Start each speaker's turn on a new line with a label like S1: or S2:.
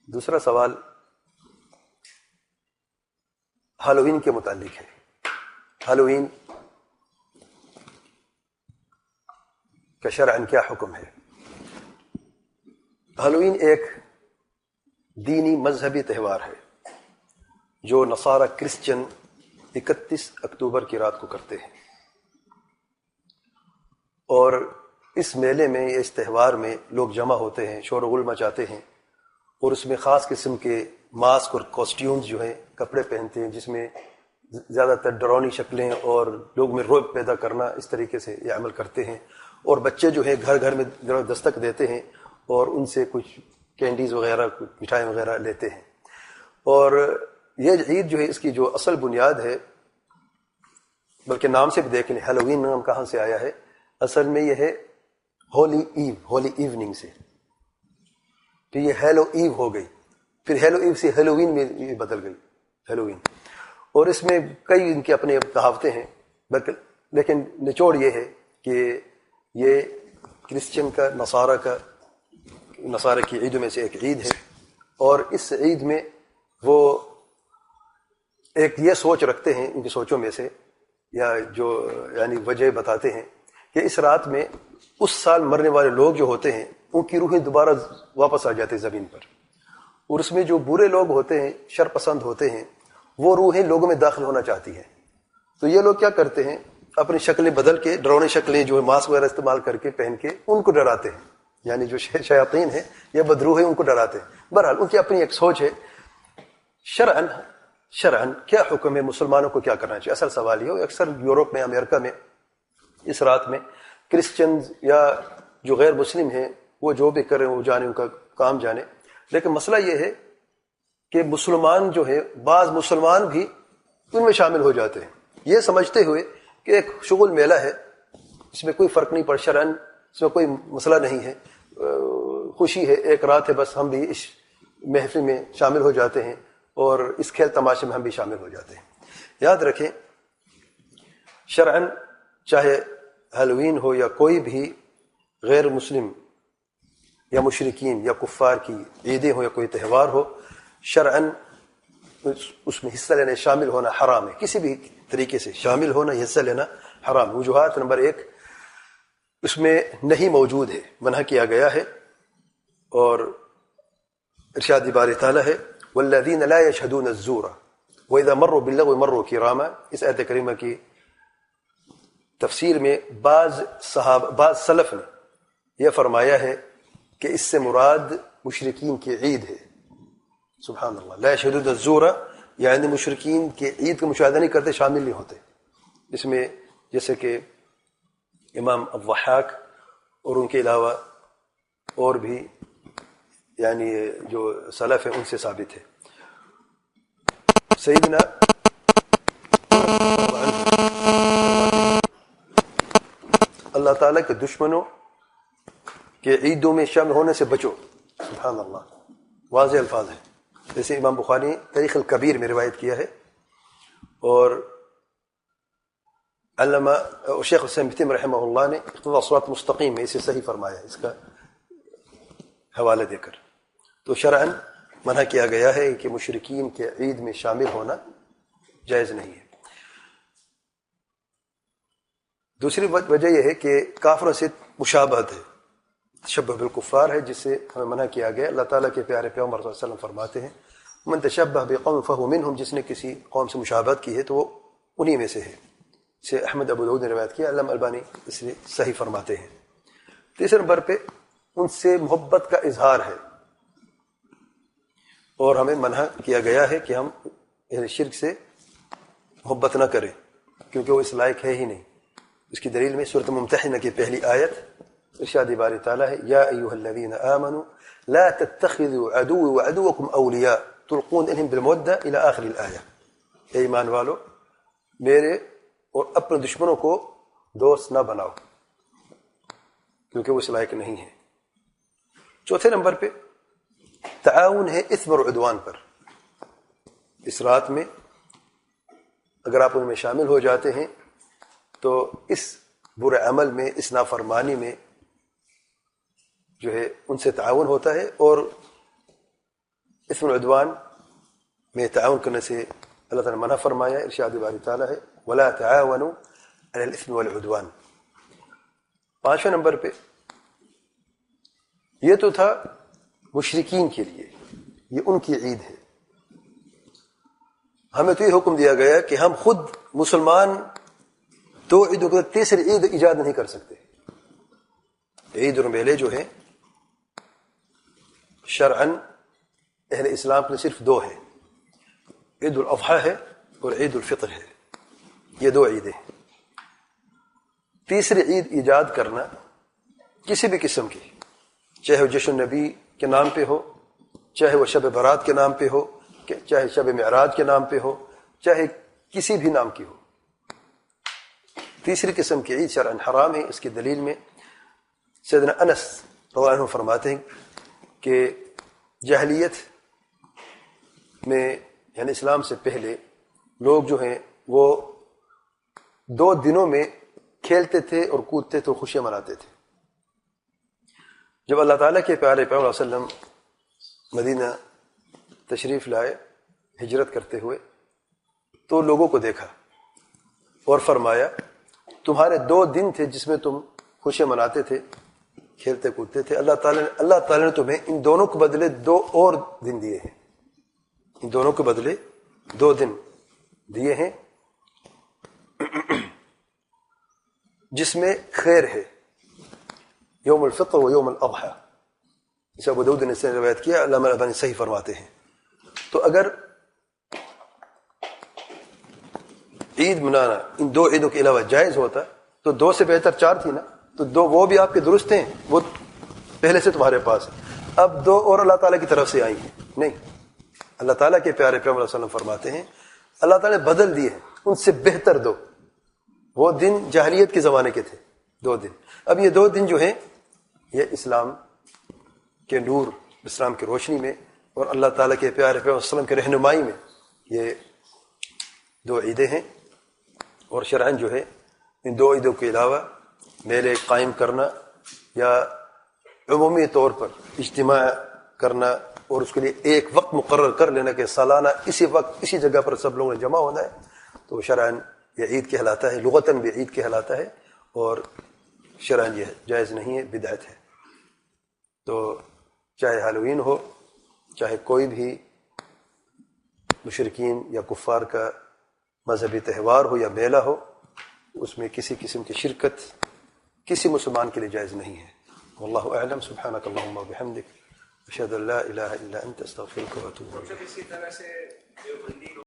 S1: دوسرا سوال ہالووین کے متعلق ہے. ہالووین کا شرعاً کیا حکم ہے؟ ہالووین ایک دینی مذہبی تہوار ہے جو نصارہ کرسچن 31 اکتوبر کی رات کو کرتے ہیں، اور اس میلے میں، اس تہوار میں لوگ جمع ہوتے ہیں، شور و غل مچاتے ہیں، اور اس میں خاص قسم کے ماسک اور کاسٹیومز جو ہیں، کپڑے پہنتے ہیں جس میں زیادہ تر ڈرونی شکلیں اور لوگ میں رعب پیدا کرنا، اس طریقے سے یہ عمل کرتے ہیں. اور بچے جو ہیں گھر گھر میں دستک دیتے ہیں اور ان سے کچھ کینڈیز وغیرہ، کچھ مٹھائی وغیرہ لیتے ہیں. اور یہ عید جو ہے، اس کی جو اصل بنیاد ہے، بلکہ نام سے بھی دیکھ لیں ہیلووین نام کہاں سے آیا ہے، اصل میں یہ ہے ہولی ایو، ہولی ایوننگ سے. تو یہ ہیلو ایو ہو گئی، پھر ہیلو ایو سے ہیلووین میں یہ بدل گئی، ہیلووین. اور اس میں کئی ان کے اپنے کہاوتیں ہیں، لیکن نچوڑ یہ ہے کہ یہ کرسچن کا، نصارہ کی عیدوں میں سے ایک عید ہے. اور اس عید میں وہ ایک یہ سوچ رکھتے ہیں، ان کی سوچوں میں سے، یا جو یعنی وجہ بتاتے ہیں کہ اس رات میں اس سال مرنے والے لوگ جو ہوتے ہیں ان کی روحیں دوبارہ واپس آ جاتی زمین پر، اور اس میں جو برے لوگ ہوتے ہیں، شر پسند ہوتے ہیں، وہ روحیں لوگوں میں داخل ہونا چاہتی ہیں. تو یہ لوگ کیا کرتے ہیں، اپنی شکلیں بدل کے، ڈرونے شکلیں جو ماسک وغیرہ استعمال کر کے پہن کے ان کو ڈراتے ہیں. یعنی جو شیاطین ہیں یا بدروح ہیں ان کو ڈراتے ہیں. بہرحال ان کی اپنی ایک سوچ ہے. شرعاً کیا حکم ہے، مسلمانوں کو کیا کرنا چاہیے؟ اصل سوال یہ ہے. اکثر یورپ میں، امریکہ میں اس رات میں کرسچنز یا جو غیر مسلم ہیں وہ جو بھی کریں وہ جانے، ان کا کام جانے. لیکن مسئلہ یہ ہے کہ مسلمان جو ہے، بعض مسلمان بھی ان میں شامل ہو جاتے ہیں، یہ سمجھتے ہوئے کہ ایک شغل میلہ ہے، اس میں کوئی فرق نہیں پڑ، شرعاً اس میں کوئی مسئلہ نہیں ہے، خوشی ہے، ایک رات ہے، بس ہم بھی اس محفل میں شامل ہو جاتے ہیں اور اس کھیل تماشے میں ہم بھی شامل ہو جاتے ہیں. یاد رکھیں، شرعاً چاہے ہیلووین ہو یا کوئی بھی غیر مسلم یا مشرکین یا کفار کی عیدیں ہو یا کوئی تہوار ہو، شرعاً اس میں حصہ لینا، شامل ہونا حرام ہے. کسی بھی طریقے سے شامل ہونا، حصہ لینا حرام. وجوہات نمبر 1، اس میں نہیں موجود ہے، منع کیا گیا ہے. اور ارشاد باری تعالیٰ ہے والذین لا یشہدون الزور واذا مروا باللغو مروا کراما. اس آیت کریمہ کی تفسیر میں بعض سلف نے یہ فرمایا ہے کہ اس سے مراد مشرکین کی عید ہے. سبحان اللہ. لا یشہدون الزور یعنی مشرکین کی عید کا مشاہدہ نہیں کرتے، شامل نہیں ہوتے اس میں، جیسے کہ امام الضحاک اور ان کے علاوہ اور بھی یعنی جو سلف ہیں ان سے ثابت ہے. سیدنا اللہ تعالیٰ کے دشمنوں کے عیدوں میں شامل ہونے سے بچو. سبحان اللہ. واضح الفاظ ہیں، جیسے امام بخاری تاریخ الکبیر میں روایت کیا ہے، اور علامہ شیخ حسین ابن تیمیہ رحمہ اللہ نے اقتضاء الصراط المستقیم میں اسے صحیح فرمایا ہے، اس کا حوالہ دے کر. تو شرعاً منع کیا گیا ہے کہ مشرکین کے عید میں شامل ہونا جائز نہیں ہے. دوسری وجہ یہ ہے کہ کافروں سے مشابہت ہے، تشبہ بالکفار ہے، جس سے ہمیں منع کیا گیا. اللہ تعالیٰ کے پیارے پیغمبر صلی اللہ علیہ وسلم فرماتے ہیں من تشبہ بقوم فہو منہم، جس نے کسی قوم سے مشابہت کی ہے تو وہ انہی میں سے ہے. سے احمد ابو داؤد نے روایت کیا، علامہ البانی اس لیے صحیح فرماتے ہیں. تیسرے نمبر پہ ان سے محبت کا اظہار ہے، اور ہمیں منع کیا گیا ہے کہ ہم اہل شرک سے محبت نہ کریں، کیونکہ وہ اس لائق ہے ہی نہیں. اس کی دلیل میں سورۃ ممتحنہ کی پہلی آیت ارشاد باری تعالیٰ ہے یا ایھا الذین آمنوا لا تتخذوا عدوی وعدوکم اولیاء تلقون الیہم بالمودہ الی آخر الآیہ. اے ایمان والو، میرے اور اپنے دشمنوں کو دوست نہ بناؤ، کیونکہ وہ اس لائق نہیں ہے. چوتھے نمبر پہ تعاون ہے اثم اور عدوان پر. اس رات میں اگر آپ ان میں شامل ہو جاتے ہیں تو اس برے عمل میں، اس نافرمانی میں جو ہے ان سے تعاون ہوتا ہے، اور اسم العدوان میں تعاون کرنے سے اللہ تعالیٰ نے منع فرمایا. ارشاد باری تعالیٰ ہے ولا تعاونوا علی الاثم والعدوان. 5ویں نمبر پہ یہ تو تھا مشرکین کے لیے، یہ ان کی عید ہے. ہمیں تو یہ حکم دیا گیا کہ ہم خود مسلمان 2 عیدوں کو تیسری عید ایجاد نہیں کر سکتے. عید اور میلے جو ہیں شرعاً اہل اسلام کے صرف 2 ہیں، عید الاضحیٰ ہے اور عید الفطر ہے. یہ 2 عیدیں ہیں. تیسری عید ایجاد کرنا کسی بھی قسم کی، چاہے وہ جشن نبی کے نام پہ ہو، چاہے وہ شب برات کے نام پہ ہو، چاہے شب معراج کے نام پہ ہو، چاہے کسی بھی نام کی ہو، تیسری قسم کی عید شرعاً حرام ہے. اس کی دلیل میں سیدنا انس رضی اللہ عنہ فرماتے ہیں کہ جاہلیت میں یعنی اسلام سے پہلے لوگ جو ہیں وہ 2 دنوں میں کھیلتے تھے اور کودتے تھے اور خوشیاں مناتے تھے. جب اللہ تعالیٰ کے پیارے پیغمبر صلی اللہ علیہ وسلم مدینہ تشریف لائے ہجرت کرتے ہوئے تو لوگوں کو دیکھا اور فرمایا تمہارے 2 دن تھے جس میں تم خوشیاں مناتے تھے، کھیلتے کودتے تھے. اللہ تعالیٰ نے تمہیں ان دونوں کے بدلے 2 اور دن دیے ہیں. ان دونوں کے بدلے 2 دن دیے ہیں جس میں خیر ہے، یوم الفطر و یوم الاضحیٰ. جسے ابو داؤد نے روایت کیا، علامہ البانی صحیح فرماتے ہیں. تو اگر عید منانا ان 2 عیدوں کے علاوہ جائز ہوتا تو 2 سے بہتر 4 تھی نا. تو 2 وہ بھی آپ کے درست ہیں، وہ پہلے سے تمہارے پاس ہیں. اب 2 اور اللہ تعالیٰ کی طرف سے آئی ہیں. نہیں، اللہ تعالیٰ کے پیارے پیغمبر صلی اللہ علیہ وسلم فرماتے ہیں اللہ تعالیٰ نے بدل دیے ہیں ان سے بہتر 2. وہ دن جاہلیت کے زمانے کے تھے 2 دن. اب یہ 2 دن جو ہیں یہ اسلام کے نور، اسلام کی روشنی میں اور اللہ تعالیٰ کے پیارے پیغمبر صلی اللہ علیہ وسلم کی رہنمائی میں یہ 2 عیدیں ہیں. اور شرعاً جو ہے ان 2 عیدوں کے علاوہ میلے قائم کرنا یا عمومی طور پر اجتماع کرنا اور اس کے لیے ایک وقت مقرر کر لینا کہ سالانہ اسی وقت اسی جگہ پر سب لوگوں نے جمع ہونا ہے، تو شرعاً یہ عید کہلاتا ہے، لغتاً بھی عید کہلاتا ہے اور شرعاً یہ جائز نہیں ہے، بدعت ہے. تو چاہے ہالووین ہو، چاہے کوئی بھی مشرکین یا کفار کا مذہبی تہوار ہو یا میلہ ہو، اس میں کسی قسم کی شرکت کسی مسلمان کے لیے جائز نہیں ہے. واللہ اعلم. سبحانک اللہم و بحمدک، اشہد ان لا الہ الا انت، استغفرک و اتوب الیک.